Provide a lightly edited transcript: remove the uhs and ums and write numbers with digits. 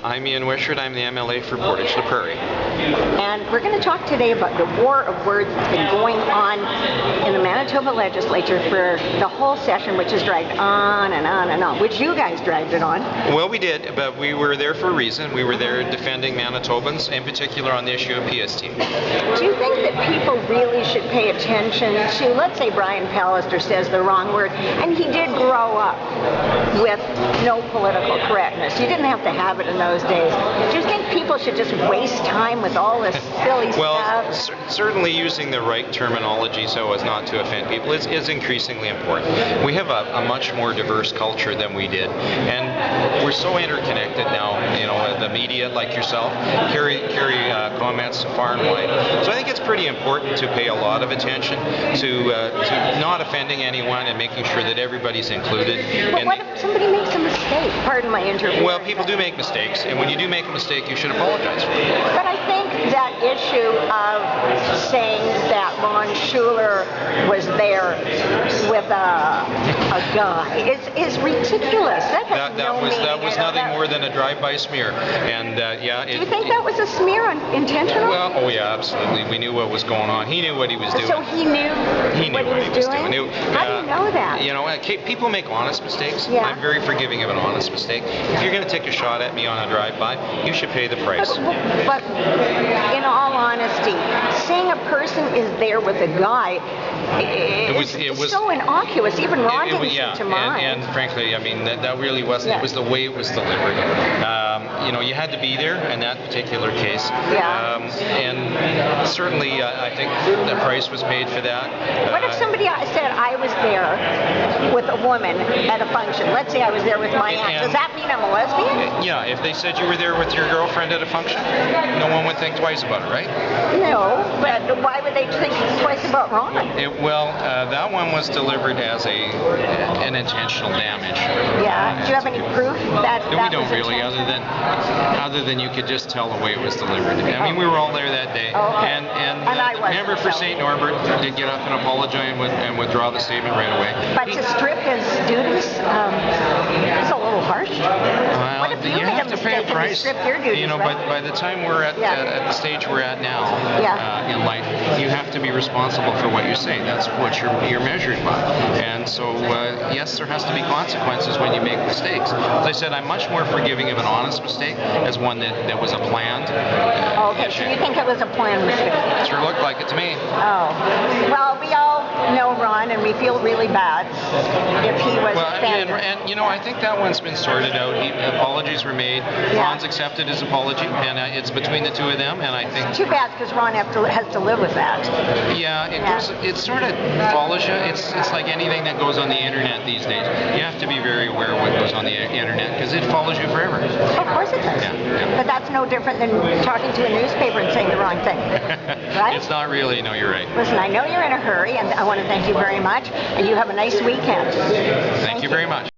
I'm Ian Wishart. I'm the MLA for Portage la Prairie. And we're going to talk today about the war of words that's been going on in the Manitoba Legislature for the whole session, which has dragged on and on and on, which you guys dragged it on. Well, we did, but we were there for a reason. We were there defending Manitobans, in particular on the issue of PST. Do you think that people really should pay attention to, let's say Brian Pallister says the wrong word, and he did grow up with no political correctness. You didn't have to have it in those days. Do you think people should just waste time with all this silly stuff? Well, certainly using the right terminology so as not to offend people is increasingly important. We have a much more diverse culture than we did, and we're so interconnected now. You know, the media, like yourself, carry comments far and wide. So I think it's pretty important to pay a lot of attention to not offending anyone and making sure that everybody's included. But what if somebody makes a mistake? Pardon my interference. Well, people do make mistakes, and when you do make a mistake, you should apologize for it. But I think that issue of saying that Ron Schuler was there with a guy is ridiculous. That was nothing more than a drive-by smear, and yeah. Do you think that was a smear intentional? Well, oh yeah, absolutely. We knew what was going on. He knew what he was doing. So he knew what he was doing? How do you know that? You know, people make honest mistakes. Yeah. I'm very forgiving of an honest mistake. If you're going to take a shot at me on a drive-by, you should pay the price. But in all honesty, saying a person is there with a guy is so innocuous. Even Ron didn't seem to mind. And frankly, I mean, that really wasn't. Yeah. It was the way it was delivered. You know, you had to be there in that particular case. Yeah. And certainly, I think the price was paid for that. What if somebody said I was there with a woman at a function? Let's say I was there with my aunt. Does that mean I'm a lesbian? Yeah, if they said you were there with your girlfriend at a function, no one would think twice about it, right? No, but why would they think twice about Ron? That one was delivered as an intentional damage. Yeah. Do you have any proof that we don't really, other than you could just tell the way it was delivered. I mean, we were all there that day. Okay. And I wasn't, member for St. Norbert did get up and apologize and withdraw the statement right away. But to strip his duties is a little harsh. Well, what if you made have a to pay a mistake price. and strip your duties, you know, right? by the time we're at the stage we're at now in life, you have to be responsible for what you say. That's what you're measured by. And so, yes, there has to be consequences when you make mistakes. As I said, I'm much more forgiving of an honest mistake as one that was a planned okay, so you think it was a planned mistake? It sure looked like it to me. Oh. Well, we all know Ron, and we feel really bad if he was offended. And you know, I think that one's been sorted out. Apologies were made. Yeah. Ron's accepted his apology, and it's between the two of them. And I think it's too bad because Ron has to live with that. Yeah, it sort of follows you. It's like anything that goes on the internet these days. You have to be very aware of what goes on the internet because it follows you forever. Of course it does. Yeah. But that's no different than talking to a newspaper and saying the wrong thing, right? It's not really. No, you're right. Listen, I know you're in a hurry, and I want to thank you very much. And you have a nice weekend. Thank you very much.